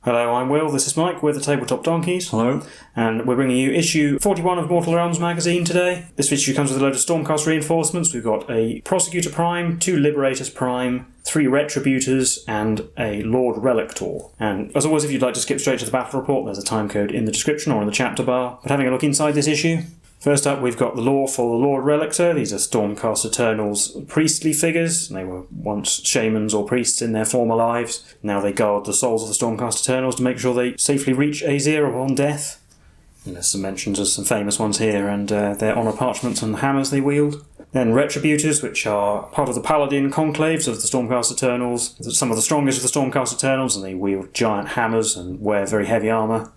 Hello, I'm Will, this is Mike, we're the Tabletop Donkeys. Hello. And we're bringing you issue 41 of Mortal Realms magazine today. This issue comes with a load of Stormcast reinforcements. We've got a Prosecutor-Prime, 2 Liberators-Prime, 3 Retributors, and a Lord-Relictor. And as always, if you'd like to skip straight to the battle report, there's a timecode in the description or in the chapter bar. But having a look inside this issue, first up, we've got the lore for the Lord-Relictor. These are Stormcast Eternals priestly figures. They were once shamans or priests in their former lives. Now they guard the souls of the Stormcast Eternals to make sure they safely reach Aesir upon death. And there's some mentions of some famous ones here, and their honour parchments and the hammers they wield. Then Retributors, which are part of the Paladin conclaves of the Stormcast Eternals. Some of the strongest of the Stormcast Eternals, and they wield giant hammers and wear very heavy armour.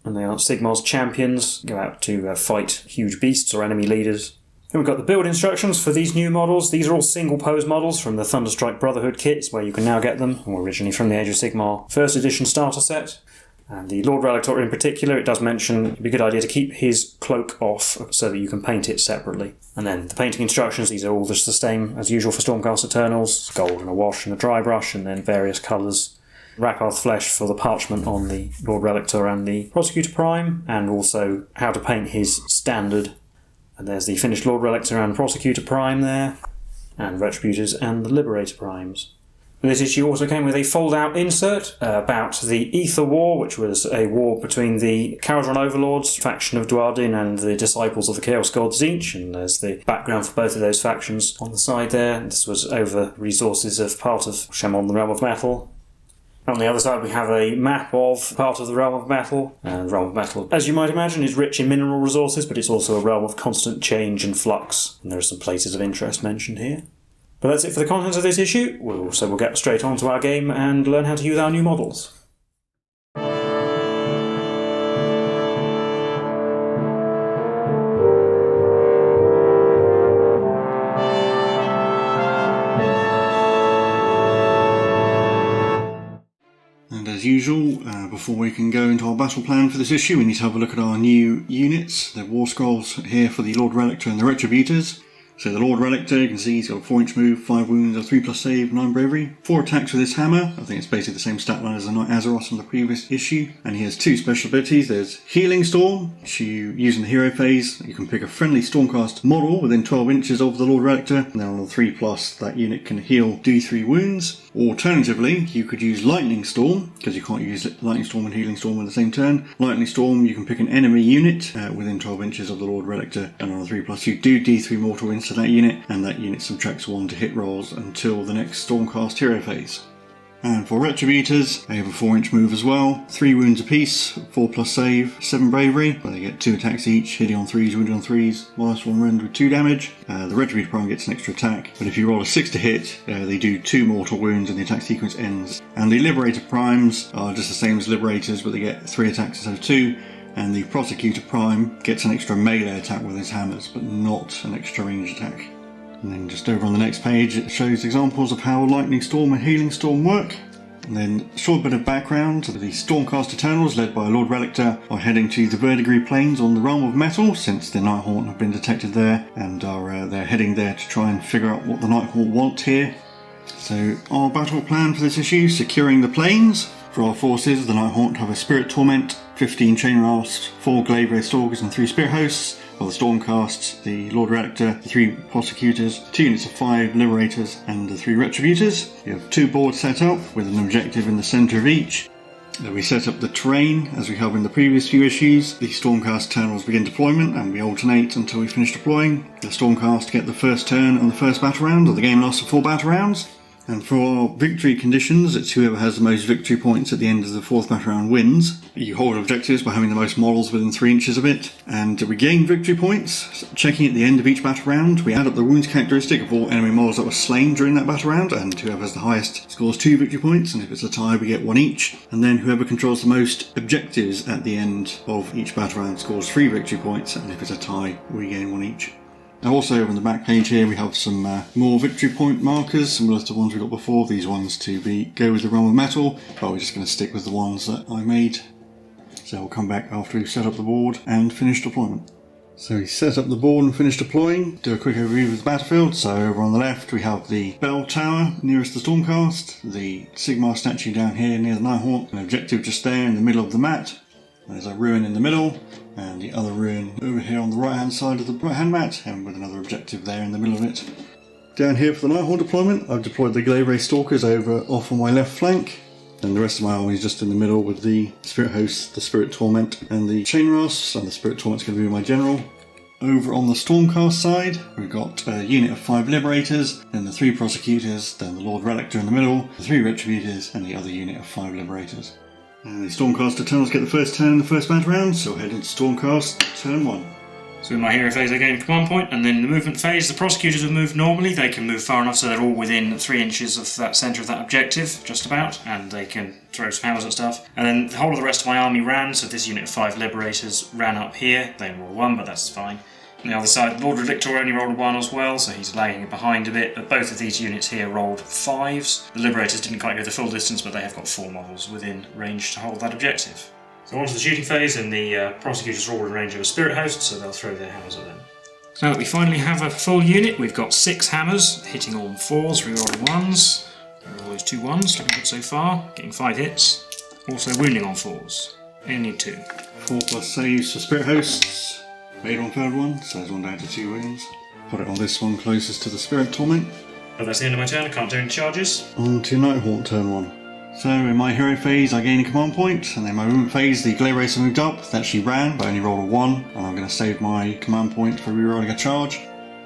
And they are Sigmar's champions, go out to fight huge beasts or enemy leaders. Then we've got the build instructions for these new models. These are all single pose models from the Thunderstrike Brotherhood kits, where you can now get them, or originally from the Age of Sigmar 1st edition starter set. And the Lord-Relictor in particular, it does mention it'd be a good idea to keep his cloak off so that you can paint it separately. And then the painting instructions, these are all just the same as usual for Stormcast Eternals. Gold and a wash and a dry brush, and then various colours. Rakarth flesh for the parchment on the Lord-Relictor and the Prosecutor-Prime, and also how to paint his standard. And there's the finished Lord-Relictor and Prosecutor-Prime there, and Retributors and the Liberator-Primes. This issue also came with a fold-out insert about the Ether War, which was a war between the Kaldron Overlords faction of Dwardin and the Disciples of the Chaos God Tzeentch, and there's the background for both of those factions on the side there. This was over resources of part of Chamon, the Realm of Metal. On the other side we have a map of part of the Realm of Metal. And the Realm of Metal, as you might imagine, is rich in mineral resources, but it's also a realm of constant change and flux, and there are some places of interest mentioned here. But that's it for the contents of this issue, so we'll get straight on to our game and learn how to use our new models. As usual, before we can go into our battle plan for this issue, we need to have a look at our new units. The war scrolls here for the Lord-Relictor and the Retributors. So the Lord-Relictor, you can see he's got a 4-inch move, 5 wounds, a 3+ save, 9 bravery, 4 attacks with his hammer. I think it's basically the same stat line as the Knight Azeroth from the previous issue. And he has 2 special abilities. There's Healing Storm, which you use in the hero phase. You can pick a friendly Stormcast model within 12 inches of the Lord-Relictor. And then on the 3+, that unit can heal D3 wounds. Alternatively, you could use Lightning Storm, because you can't use Lightning Storm and Healing Storm in the same turn. Lightning Storm, you can pick an enemy unit within 12 inches of the Lord-Relictor, and on the 3+, you do D3 mortal wounds to that unit, and that unit subtracts 1 to hit rolls until the next Stormcast hero phase. And for Retributors, they have a 4-inch move as well, 3 wounds apiece, 4+ save, 7 bravery, where they get 2 attacks each, hitting on 3s, wounded on 3s, minus 1 rend with 2 damage. The Retributor-Prime gets an extra attack, but if you roll a 6 to hit, they do 2 mortal wounds and the attack sequence ends. And the Liberator-Primes are just the same as Liberators, but they get 3 attacks instead of 2. And the Prosecutor-Prime gets an extra melee attack with his hammers, but not an extra ranged attack. And then just over on the next page it shows examples of how Lightning Storm and Healing Storm work. And then a short bit of background. The Stormcast Eternals, led by Lord-Relictor, are heading to the Verdigris Plains on the Realm of Metal, since the Nighthaunt have been detected there, and they're heading there to try and figure out what the Nighthaunt want here. So our battle plan for this issue: securing the plains. For our forces, the Nighthaunt have a Spirit Torment, 15 Chain Rasps, 4 Glaive Stalkers and 3 Spirit Hosts. For the Stormcasts, the Lord-Relictor, the 3 Prosecutors, 2 units of 5 Liberators, and the 3 Retributors. You have 2 boards set up with an objective in the centre of each. We set up the terrain as we have in the previous few issues. The Stormcast Eternals begin deployment, and we alternate until we finish deploying. The Stormcast get the first turn on the first battle round, or the game lasts for 4 battle rounds. And for our victory conditions, it's whoever has the most victory points at the end of the 4th battle round wins. You hold objectives by having the most models within 3 inches of it. And we gain victory points, checking at the end of each battle round. We add up the wounds characteristic of all enemy models that were slain during that battle round, and whoever has the highest scores 2 victory points, and if it's a tie we get 1 each. And then whoever controls the most objectives at the end of each battle round scores 3 victory points, and if it's a tie we gain 1 each. Now also over on the back page here we have some more victory point markers, similar to the ones we got before. These ones to go with the realm of metal, but we're just going to stick with the ones that I made. So we'll come back after we've set up the board and finished deployment. So we set up the board and finished deploying. Do a quick overview of the battlefield. So over on the left we have the bell tower nearest the Stormcast, the Sigmar statue down here near the Nighthaunt, an objective just there in the middle of the mat. There's a ruin in the middle, and the other ruin over here on the right hand side of the right hand mat, and with another objective there in the middle of it. Down here for the Nighthaunt deployment, I've deployed the Glaive Ray Stalkers off on my left flank. And the rest of my army is just in the middle with the Spirit Host, the Spirit Torment and the Chain Rasps, and the Spirit Torment's going to be my general. Over on the Stormcast side, we've got a unit of 5 Liberators, then the 3 Prosecutors, then the Lord-Relictor in the middle, the 3 Retributors and the other unit of 5 Liberators. And the Stormcast Eternals get the first turn in the first battle round, so we'll head into Stormcast turn 1. So in my hero phase I gain a command point, and then in the movement phase the Prosecutors have moved normally. They can move far enough so they're all within 3 inches of that centre of that objective, just about, and they can throw some hammers and stuff. And then the whole of the rest of my army ran, so this unit of 5 Liberators ran up here. They rolled 1, but that's fine. On the other side, Lord-Relictor only rolled a 1 as well, so he's lagging behind a bit, but both of these units here rolled 5s. The Liberators didn't quite go the full distance, but they have got 4 models within range to hold that objective. So on to the shooting phase, and the Prosecutors are all in range of a Spirit Host, so they'll throw their hammers at them. So now that we finally have a full unit, we've got 6 hammers, hitting all 4s, rerolling 1s. All those 2 1s, looking good so far, getting 5 hits. Also wounding on 4s. Only need 2. 4+ saves for Spirit Hosts. Made on third one, so there's one down to 2 wounds. Put it on this one closest to the Spirit Torment. But that's the end of my turn, I can't do any charges. On to Nighthaunt turn 1. So in my hero phase I gain a command point, and then my movement phase the Glaive Racer moved up. They actually ran, but I only rolled a 1, and I'm going to save my command point for rerolling a charge.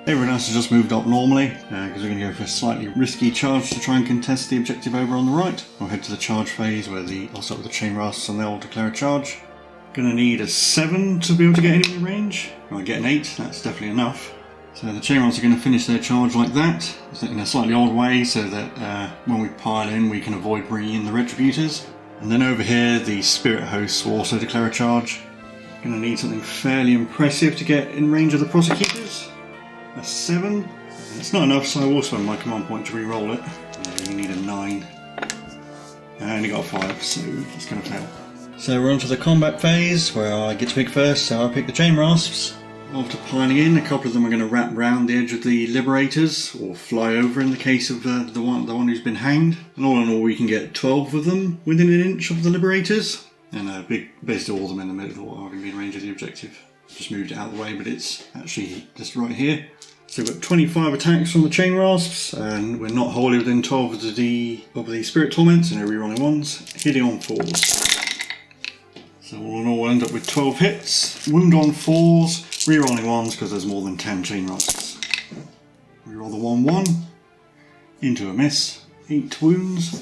Everyone else has just moved up normally, because we're going to go for a slightly risky charge to try and contest the objective over on the right. I'll head to the charge phase where I'll start with the Chain Rasps and they'll declare a charge. Going to need a 7 to be able to get anyone in range. If I get an 8, that's definitely enough. So the Chain Rasps are going to finish their charge like that, in a slightly odd way, so that when we pile in we can avoid bringing in the Retributors. And then over here the Spirit Hosts will also declare a charge. Going to need something fairly impressive to get in range of the Prosecutors. A 7. It's not enough, so I will spend my command point to re-roll it. You need a 9. I only got a 5, so it's going to fail. So we're on to the combat phase, where I get to pick first, so I pick the Chain Rasps. After piling in, a couple of them are going to wrap round the edge of the Liberators, or fly over in the case of the one who's been hanged. And all in all, we can get 12 of them within an inch of the Liberators. And basically all of them in the middle are going to be in range of the objective. Just moved it out of the way, but it's actually just right here. So we've got 25 attacks from the Chain Rasps, and we're not wholly within 12 of the Spirit Torments, and they're rerolling 1s, hitting on 4s. So all in all, we'll end up with 12 hits, wound on 4s, rerolling 1s because there's more than 10 Chain Rasps. Reroll the 1-1, into a miss, 8 wounds.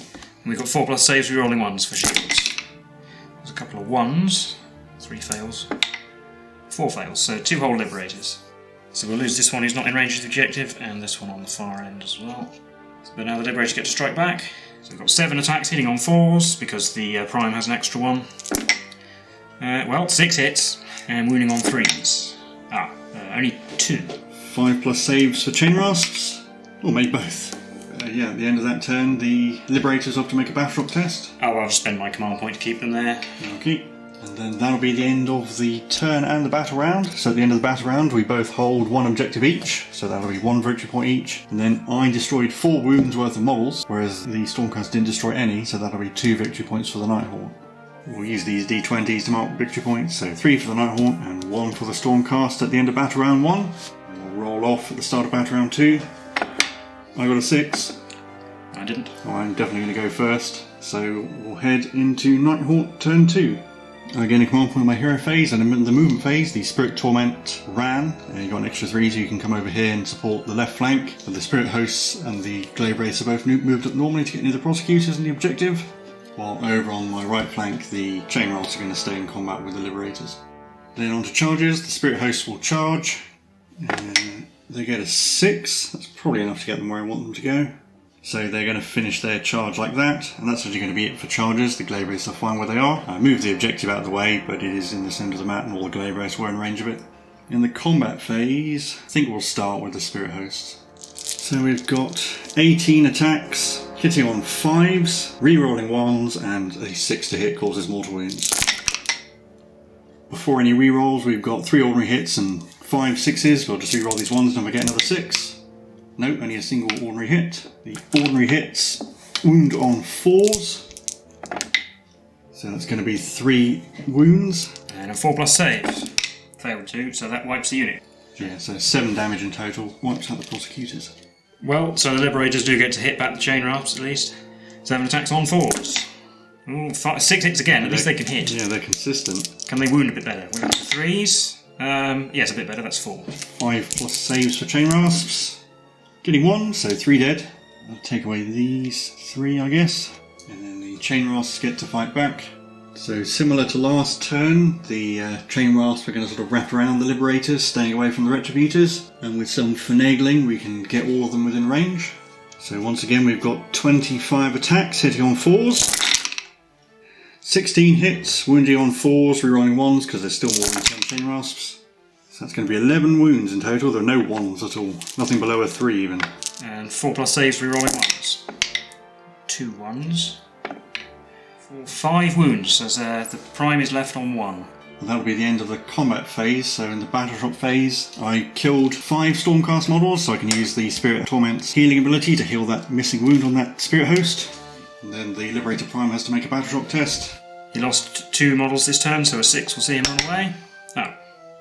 And we've got 4+ saves, rerolling 1s for shields. There's a couple of 1s, 3 fails, 4 fails, so 2 whole Liberators. So we'll lose this one who's not in range of the objective, and this one on the far end as well. But now the Liberators get to strike back. So we've got 7 attacks hitting on 4s because the Prime has an extra 1. 6 hits, and wounding on 3s. Only 2. 5+ saves for Chain Rasps. Or made both. At the end of that turn, the Liberators have to make a Battletop test. I'll just spend my command point to keep them there. Okay. And then that'll be the end of the turn and the battle round. So at the end of the battle round, we both hold 1 objective each. So that'll be 1 victory point each. And then I destroyed 4 wounds worth of models, whereas the Stormcast didn't destroy any, so that'll be 2 victory points for the Nighthaunt. We'll use these D20s to mark victory points, so 3 for the Nighthaunt and 1 for the Stormcast at the end of battle round 1. And we'll roll off at the start of battle round 2. I got a 6. I didn't. Well, I'm definitely going to go first, so we'll head into Nighthaunt turn 2. I gain a command point in my hero phase, and in the movement phase, the Spirit Torment ran. You got an extra 3, so you can come over here and support the left flank. But the Spirit Hosts and the Glaive Racer both moved up normally to get near the Prosecutors and the objective. While over on my right flank, the Chain Rasps are going to stay in combat with the Liberators. Then on to charges, the Spirit Hosts will charge. And they get a 6, that's probably enough to get them where I want them to go. So they're going to finish their charge like that, and that's actually going to be it for charges. The Glaive Racer are fine where they are. I moved the objective out of the way, but it is in the centre of the mat and all the Glaive Racer were in range of it. In the combat phase, I think we'll start with the Spirit Hosts. So we've got 18 attacks, hitting on 5s, re-rolling 1s, and a 6 to hit causes mortal wounds. Before any re-rolls, we've got 3 ordinary hits and 5 6s. We'll just re-roll these 1s and we get another 6. Nope, only a single ordinary hit. The ordinary hits wound on 4s. So that's going to be 3 wounds. And a 4+ save. Failed 2, so that wipes the unit. Yeah, so 7 damage in total. Wipes out the Prosecutors. Well, so the Liberators do get to hit back the chain rasps at least. 7 attacks on 4s. Ooh, 6 hits again, at least they can hit. Yeah, they're consistent. Can they wound a bit better? Wound up to 3s. Yes, a bit better, that's 4. 5+ saves for chain rasps. Getting 1, so 3 dead. I'll take away these 3, I guess. And then the chain rasps get to fight back. So similar to last turn, the chain rasps are going to sort of wrap around the Liberators, staying away from the Retributors. And with some finagling, we can get all of them within range. So once again, we've got 25 attacks, hitting on 4s. 16 hits, wounding on 4s, rerolling 1s, because there's still more than 10 chain rasps. So that's going to be 11 wounds in total. There are no 1s at all. Nothing below a 3 even. And 4+ saves, rerolling 1s. 2 1s. 5 wounds, as the Prime is left on 1. And that'll be the end of the combat phase. So in the Battletop phase, I killed 5 Stormcast models, so I can use the Spirit Torment's healing ability to heal that missing wound on that Spirit Host. And then the Liberator-Prime has to make a Battletop test. He lost 2 models this turn, so a 6 will see him run away. Oh.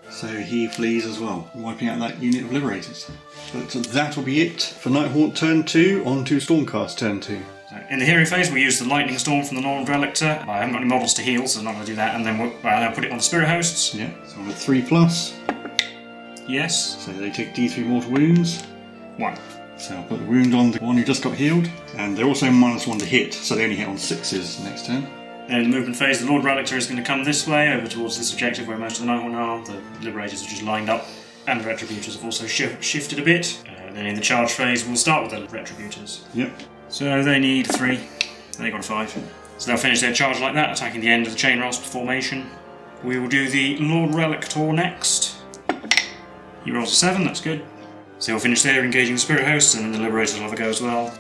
So he flees as well, wiping out that unit of Liberators. But that'll be it for Nighthaunt turn 2, on to Stormcast turn 2. In the hero phase, we use the Lightning Storm from the Lord-Relictor. I haven't got any models to heal, so I'm not going to do that. And then I'll put it on the Spirit Hosts. Yeah, so I'm at 3+. Yes. So they take D3 mortal wounds. 1. So I'll put the wound on the one who just got healed. And they're also -1 to hit, so they only hit on 6s next turn. And in the movement phase, the Lord-Relictor is going to come this way, over towards this objective where most of the Nighthaunt are. The Liberators are just lined up, and the Retributors have also shifted a bit. Then in the charge phase, we'll start with the Retributors. Yep. So they need 3. They got a 5. So they'll finish their charge like that, attacking the end of the chain rasp formation. We will do the Lord-Relictor next. He rolls a 7, that's good. So he'll finish there, engaging the Spirit Hosts, and then the Liberators will have a go as well.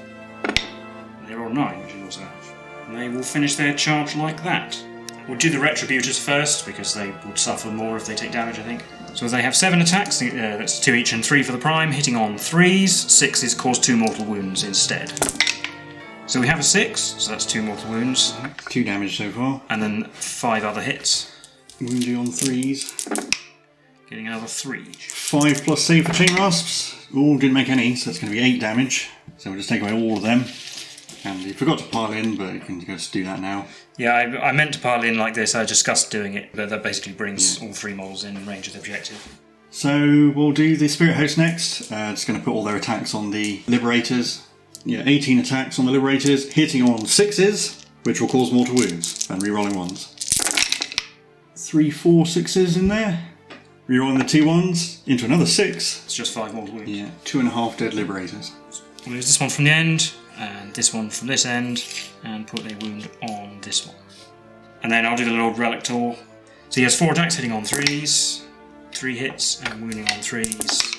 They roll 9, which is also out. And they will finish their charge like that. We'll do the Retributors first, because they would suffer more if they take damage, I think. So they have 7 attacks, that's 2 each and 3 for the Prime, hitting on 3s, 6s cause 2 mortal wounds instead. So we have a 6, so that's 2 mortal wounds. 2 damage so far. And then 5 other hits. Wounding on 3s. Getting another 3. 5+ save for chain rasps. Ooh, didn't make any, so that's going to be 8 damage. So we'll just take away all of them. And you forgot to pile in, but you can just do that now. Yeah, I meant to pile in like this, I discussed doing it, but that basically brings all 3 models in range of the objective. So we'll do the Spirit Host next. Just going to put all their attacks on the Liberators. Yeah, 18 attacks on the Liberators, hitting on 6s, which will cause mortal wounds, and re-rolling 1s. 3, 4, 6s in there. Re-rolling the 2 1s into another 6. It's just 5 mortal wounds. Yeah, 2.5 dead Liberators. We'll use this one from the end, and this one from this end, and put a wound on this one. And then I'll do the Lord-Relictor. So he has 4 attacks hitting on 3s, 3 hits, and wounding on 3s.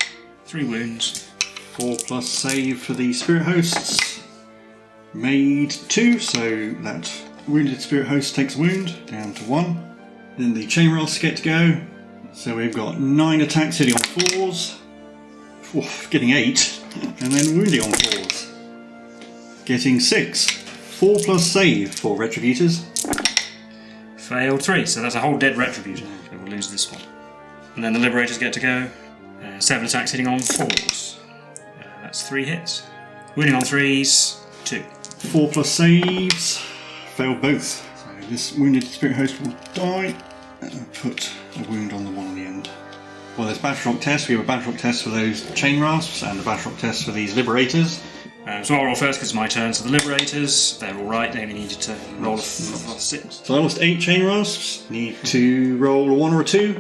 3 wounds. 4+ save for the Spirit Hosts. Made 2, so that wounded Spirit Host takes a wound, down to 1. Then the Chain Rasps get to go. So we've got 9 attacks hitting on 4s. Oof, getting 8. And then wounding on 4s. Getting 6. 4+ save for Retributors. Failed 3, so that's a whole dead Retributor. So we'll lose this one. And then the Liberators get to go. 7 attacks hitting on 4s. That's 3 hits. Wounding on 3s, 2. 4+ saves. Failed both. So this wounded Spirit Host will die. Put a wound on the one on the end. Well, there's Battletop tests. We have a Battletop test for those Chain Rasps and a Battletop test for these Liberators. So I'll roll first because it's my turn. So the Liberators, they're alright. They only needed to roll a 6. So I lost 8 Chain Rasps. Need to roll a 1 or a 2.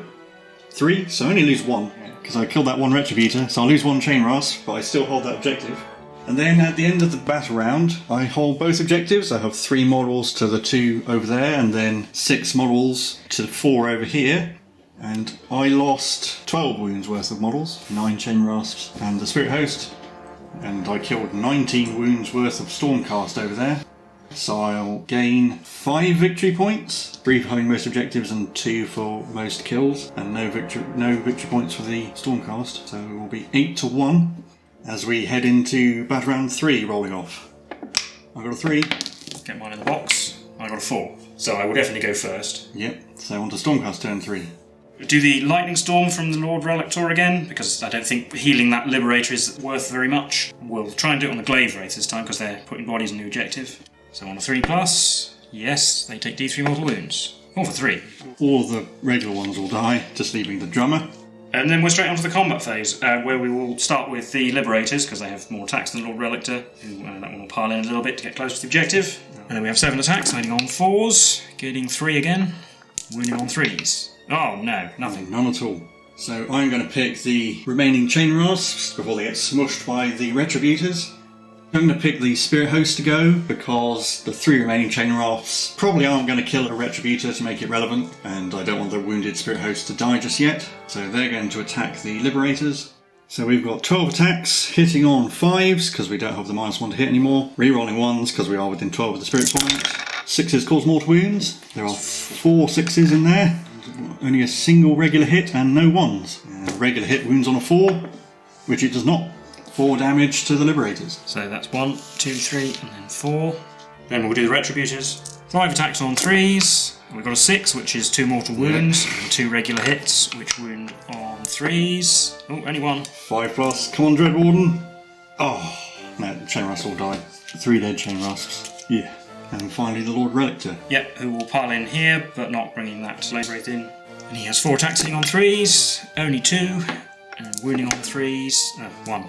3. So I only lose 1. Because I killed that 1 Retributor. So I lose 1 Chain Rasp, but I still hold that objective. And then at the end of the battle round, I hold both objectives. I have 3 models to the 2 over there, and then 6 models to the 4 over here. And I lost 12 wounds worth of models, 9 chain rasps and the Spirit Host, and I killed 19 wounds worth of Stormcast over there. So I'll gain 5 victory points, 3 for having most objectives and 2 for most kills, and no victory points for the Stormcast, so it will be 8-1 as we head into battle round 3 rolling off. I got a 3. Get mine in the box. I got a 4. So I will definitely go first. Yep, so on to Stormcast turn 3. Do the Lightning Storm from the Lord-Relictor again, because I don't think healing that Liberator is worth very much. We'll try and do it on the Glaive Wraith this time, because they're putting bodies in the objective. So on a 3+, yes, they take D3 mortal wounds. All for 3. All the regular ones will die, just leaving the drummer. And then we're straight on to the combat phase, where we will start with the Liberators, because they have more attacks than the Lord-Relictor, who that one will pile in a little bit to get close to the objective. And then we have 7 attacks, hiding on 4s, getting 3 again, wounding on 3s. Oh no, nothing. None at all. So I'm going to pick the remaining chain rasps before they get smushed by the Retributors. I'm going to pick the Spirit Host to go because the 3 remaining chain rasps probably aren't going to kill a Retributor to make it relevant, and I don't want the wounded Spirit Host to die just yet, so they're going to attack the Liberators. So we've got 12 attacks, hitting on 5s because we don't have the -1 to hit anymore, re-rolling 1s because we are within 12 of the Spirit Torment. 6s cause mortal wounds. There are 4 6s in there, only a single regular hit and no 1s. Regular hit wounds on a 4, which it does not. 4 damage to the Liberators. So that's 1, 2, 3, and then 4. Then we'll do the Retributors. 5 attacks on 3s. We've got a 6, which is 2 mortal wounds, and 2 regular hits, which wound on 3s. Oh, only 1. 5+. Come on, Dreadwarden. Oh, no, the chain rasps all die. 3 dead chain rasps. Yeah. And finally, the Lord-Relictor. Yep, who will pile in here, but not bringing that Slave Wraith in. And he has 4 attacks hitting on 3s, only 2, and wounding on 3s, 1.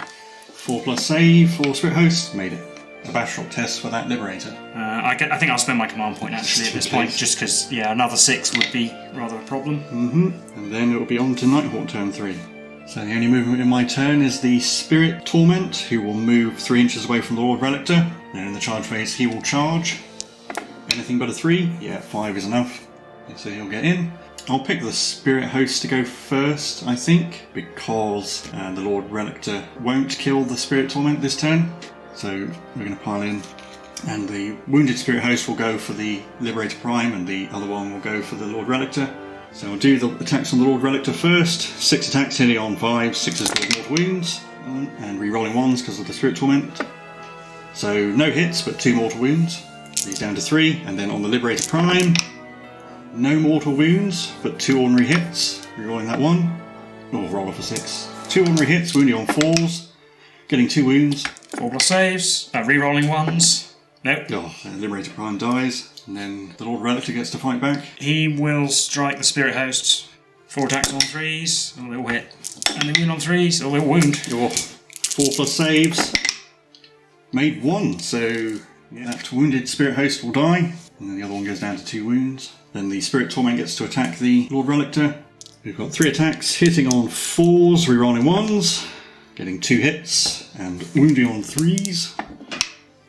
4+ save for Spirit Host. Made it. A bash rock test for that Liberator. I think I'll spend my command point actually at this point, just because, yeah, another 6 would be rather a problem. And then it will be on to Nighthaunt turn 3. So the only movement in my turn is the Spirit Torment, who will move 3 inches away from the Lord-Relictor. Then in the charge phase, he will charge. Anything but a 3? Yeah, 5 is enough. So he'll get in. I'll pick the Spirit Host to go first, I think, because the Lord-Relictor won't kill the Spirit Torment this turn. So we're going to pile in. And the Wounded Spirit Host will go for the Liberator-Prime, and the other one will go for the Lord-Relictor. So I'll do the attacks on the Lord-Relictor first. 6 attacks hitting on 5, 6s cause mortal wounds, and re-rolling 1s because of the Spirit Torment. So no hits, but 2 mortal wounds. He's down to 3, and then on the Liberator-Prime, no mortal wounds, but 2 ordinary hits. Rerolling that 1. Oh, roll off a 6. 2 ordinary hits, wounding on 4s, getting 2 wounds. 4+ saves, re-rolling 1s. Nope. Oh, and Liberator-Prime dies, and then the Lord-Relictor gets to fight back. He will strike the Spirit Host. 4 attacks on 3s, oh, they all hit. And they wound on 3s, oh, they all wound. Oh, 4+ saves. Made 1, so that Wounded Spirit Host will die, and then the other one goes down to 2 wounds. Then the Spirit Torment gets to attack the Lord-Relictor. We've got 3 attacks, hitting on 4s, rerolling 1s, getting 2 hits, and wounding on 3s,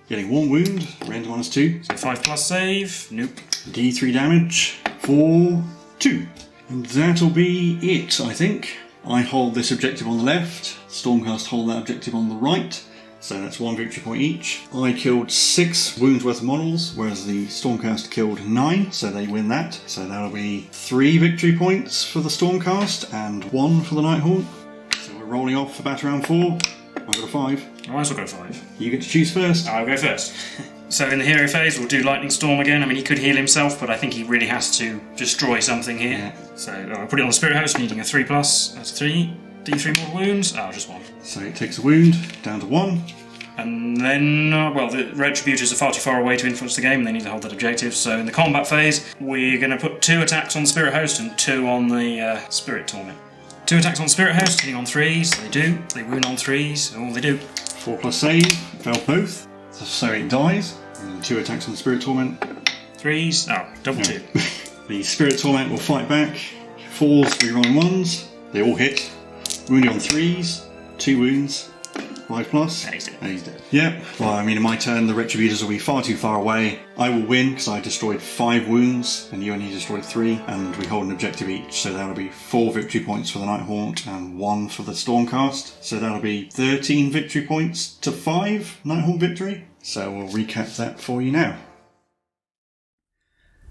getting 1 wound, range -2. So 5+ save, nope. D3 damage for 2. And that'll be it, I think. I hold this objective on the left, Stormcast hold that objective on the right. So that's 1 victory point each. I killed 6 wounds worth of models, whereas the Stormcast killed 9, so they win that. So that'll be 3 victory points for the Stormcast and 1 for the Nighthaunt. So we're rolling off for battle round 4. I've got a 5. I might as well go 5. You get to choose first. I'll go first. So in the hero phase, we'll do Lightning Storm again. I mean, he could heal himself, but I think he really has to destroy something here. Yeah. So I'll put it on the Spirit Host, needing a 3+. That's 3. D3 mortal wounds. Oh, just 1. So it takes a wound, down to 1. And then, well, the Retributors are far too far away to influence the game, and they need to hold that objective. So in the combat phase, we're going to put 2 attacks on the Spirit Host and 2 on the Spirit Torment. 2 attacks on the Spirit Host, hitting on 3s. They do. They wound on 3s. Oh, they do. 4+ save, fail both. So it dies. And 2 attacks on the Spirit Torment. 3s. Oh, double 2. The Spirit Torment will fight back. 4s, rerolling 1s. They all hit. Wounding on 3s. 2 wounds. 5+. He's dead. He's dead. Yeah. Well, I mean, in my turn, the Retributors will be far too far away. I will win because I destroyed 5 wounds, and you only destroyed 3, and we hold an objective each. So that'll be 4 victory points for the Nighthaunt and 1 for the Stormcast. So that'll be 13 victory points to 5 Nighthaunt victory. So we'll recap that for you now.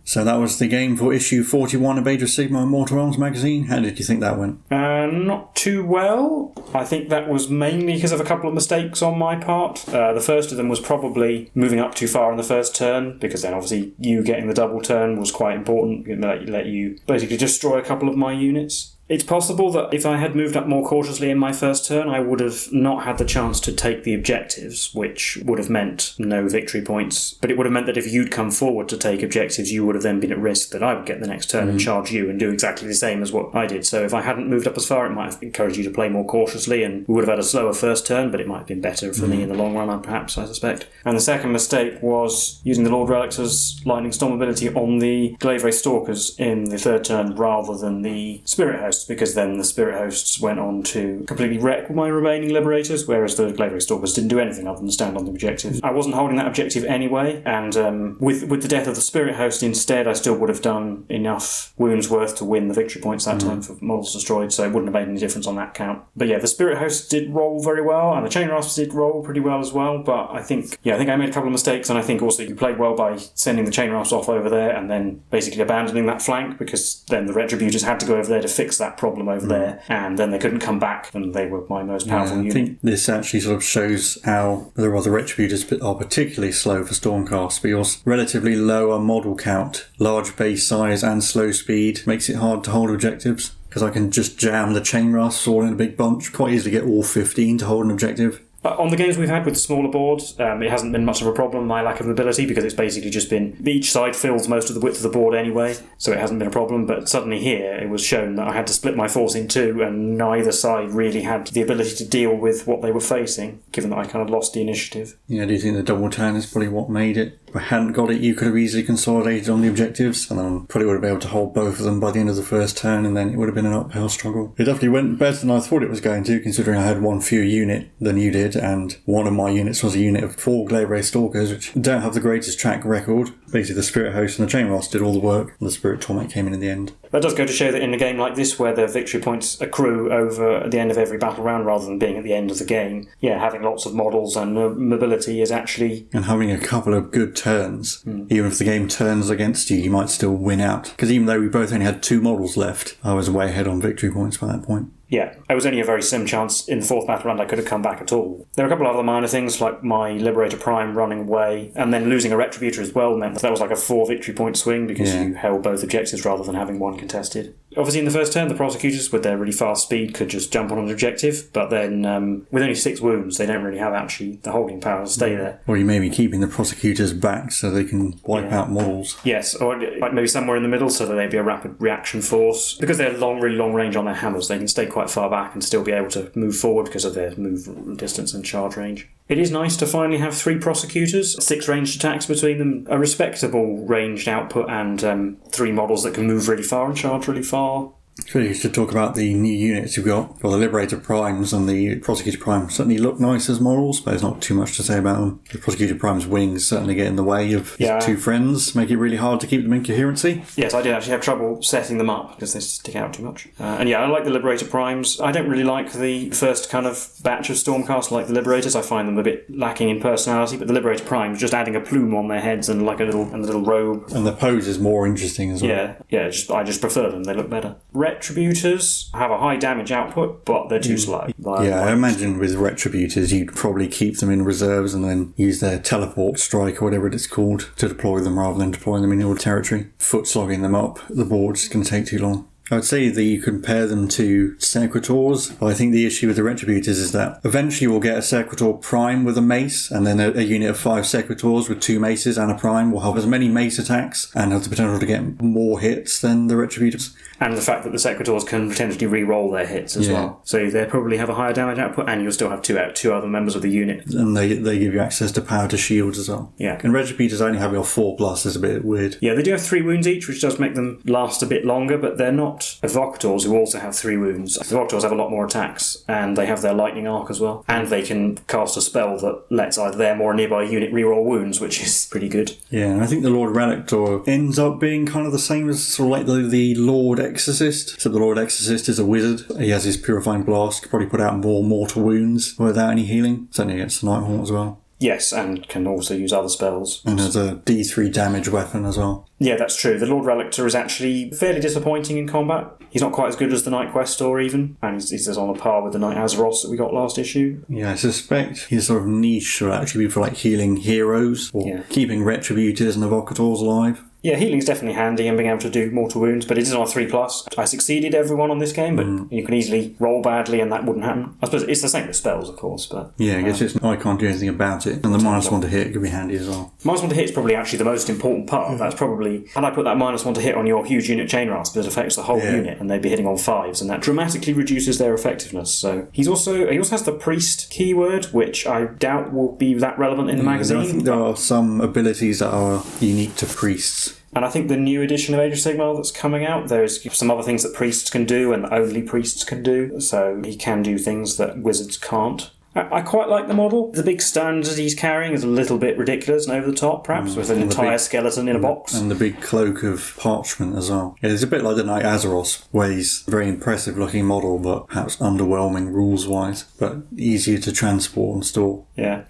So that was the game for issue 41 of Age of Sigmar Mortal Realms magazine. How did you think that went? Not too well. I think that was mainly because of a couple of mistakes on my part. The first of them was probably moving up too far in the first turn, because then obviously you getting the double turn was quite important. It let you basically destroy a couple of my units. It's possible that if I had moved up more cautiously in my first turn, I would have not had the chance to take the objectives, which would have meant no victory points. But it would have meant that if you'd come forward to take objectives, you would have then been at risk that I would get the next turn and charge you and do exactly the same as what I did. So if I hadn't moved up as far, it might have encouraged you to play more cautiously, and we would have had a slower first turn, but it might have been better for me in the long run, perhaps, I suspect. And the second mistake was using the Lord-Relictor's Lightning Storm ability on the Glaive Ray Stalkers in the third turn rather than the Spirit Hosts, because then the Spirit Hosts went on to completely wreck my remaining Liberators, whereas the Glaive Ray Stalkers didn't do anything other than stand on the objective. I wasn't holding that objective anyway, and with the death of the Spirit Host instead, I still would have done enough wounds worth to win the victory points that turn for models destroyed, so it wouldn't have made any difference on that count. But yeah, the Spirit Hosts did roll very well, and the Chain Rasps did roll pretty well as well, but I think I made a couple of mistakes, and I think also you played well by sending the Chain Rasps off over there and then basically abandoning that flank, because then the Retributors had to go over there to fix that problem over there, and then they couldn't come back, and they were my most powerful unit. I think this actually sort of shows how the Retributors are particularly slow for Stormcast, because relatively lower model count, large base size and slow speed makes it hard to hold objectives, because I can just jam the Chain Rasps all in a big bunch, quite easily get all 15 to hold an objective. On the games we've had with the smaller boards, it hasn't been much of a problem, my lack of mobility, because it's basically just been each side fills most of the width of the board anyway, so it hasn't been a problem. But suddenly here it was shown that I had to split my force in two, and neither side really had the ability to deal with what they were facing, given that I kind of lost the initiative. Yeah, do you think the double turn is probably what made it? If I hadn't got it, you could have easily consolidated on the objectives, and then probably would have been able to hold both of them by the end of the first turn, and then it would have been an uphill struggle. It definitely went better than I thought it was going to, considering I had one fewer unit than you did, and one of my units was a unit of 4 Glaive Ray Stalkers, which don't have the greatest track record. Basically, the Spirit Host and the Chain Rasps did all the work, and the Spirit Torment came in the end. That does go to show that in a game like this, where the victory points accrue over at the end of every battle round rather than being at the end of the game, having lots of models and mobility is actually... And having a couple of good turns, even if the game turns against you, you might still win out. Because even though we both only had 2 models left, I was way ahead on victory points by that point. Yeah, it was only a very slim chance in the fourth battle round I could have come back at all. There were a couple of other minor things, like my Liberator-Prime running away, and then losing a Retributor as well meant that was like a 4 victory point swing, because you held both objectives rather than having one contested. Obviously in the first turn, the Prosecutors, with their really fast speed, could just jump on an objective, but then with only 6 wounds, they don't really have actually the holding power to stay there. Or you may be keeping the Prosecutors back so they can wipe out models. Yes, or like maybe somewhere in the middle so that they'd be a rapid reaction force. Because they're really long range on their hammers, they can stay quite far back and still be able to move forward because of their move distance and charge range. It is nice to finally have 3 Prosecutors, 6 ranged attacks between them, a respectable ranged output, and 3 models that can move really far and charge really far. So you should talk about the new units you've got. Well, the Liberator-Primes and the Prosecutor-Prime certainly look nice as models, but there's not too much to say about them. The Prosecutor-Prime's wings certainly get in the way of his 2 friends, make it really hard to keep them in coherency. Yes, I did actually have trouble setting them up because they stick out too much. And I like the Liberator-Primes. I don't really like the first kind of batch of Stormcast like the Liberators. I find them a bit lacking in personality, but the Liberator-Primes, just adding a plume on their heads and like a little robe. And the pose is more interesting as well. I just prefer them. They look better. Retributors have a high damage output, but they're too slow. I imagine with Retributors you'd probably keep them in reserves and then use their teleport strike or whatever it's called to deploy them rather than deploying them in your territory. Foot slogging them up the board's going to take too long. I would say that you compare them to Sequitors, but I think the issue with the Retributors is that eventually we'll get a Sequitor-Prime with a mace, and then a unit of 5 Sequitors with 2 maces and a Prime will have as many mace attacks and have the potential to get more hits than the Retributors. And the fact that the Sequitors can potentially re-roll their hits as well. So they probably have a higher damage output, and you'll still have two other members of the unit. And they give you access to power to shields as well. Yeah. And Retributors only have your 4+ is a bit weird. Yeah, they do have 3 wounds each, which does make them last a bit longer, but they're not got Evocators who also have 3 wounds. Evocators have a lot more attacks, and they have their lightning arc as well. And they can cast a spell that lets either them or a nearby unit reroll wounds, which is pretty good. Yeah, and I think the Lord-Relictor ends up being kind of the same as sort of like the Lord Exorcist. So the Lord Exorcist is a wizard. He has his Purifying Blast, could probably put out more mortal wounds without any healing. Certainly against the Nighthaunt as well. Yes, and can also use other spells. And has a D3 damage weapon as well. Yeah, that's true. The Lord-Relictor is actually fairly disappointing in combat. He's not quite as good as the Night Questor even, and he's on a par with the Knight Azeroth that we got last issue. Yeah, I suspect his sort of niche should actually be for like healing heroes, or keeping Retributors and Evocators alive. Yeah, healing's definitely handy and being able to do mortal wounds, but it is on a 3+. I succeeded everyone on this game, but you can easily roll badly and that wouldn't happen. I suppose it's the same with spells, of course, but... Yeah, I guess I can't do anything about it. And the -1 to hit could be handy as well. -1 to hit is probably actually the most important part. That's probably... And I put that -1 to hit on your huge unit chain rasp, it affects the whole unit, and they'd be hitting on 5s, and that dramatically reduces their effectiveness. So he also has the priest keyword, which I doubt will be that relevant in the magazine. I think there are some abilities that are unique to priests. And I think the new edition of Age of Sigmar that's coming out, there's some other things that priests can do and that only priests can do. So he can do things that wizards can't. I quite like the model. The big standard he's carrying is a little bit ridiculous and over the top, perhaps, with an entire skeleton in a box. And the big cloak of parchment as well. Yeah, it's a bit like the Knight Azeroth, where he's a very impressive looking model, but perhaps underwhelming rules-wise, but easier to transport and store. Yeah.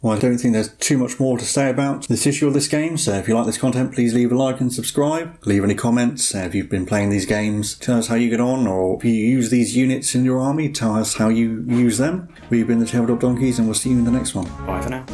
Well, I don't think there's too much more to say about this issue of this game, so if you like this content, please leave a like and subscribe. Leave any comments if you've been playing these games. Tell us how you get on, or if you use these units in your army, tell us how you use them. We've been the Tabletop Donkeys, and we'll see you in the next one. Bye for now.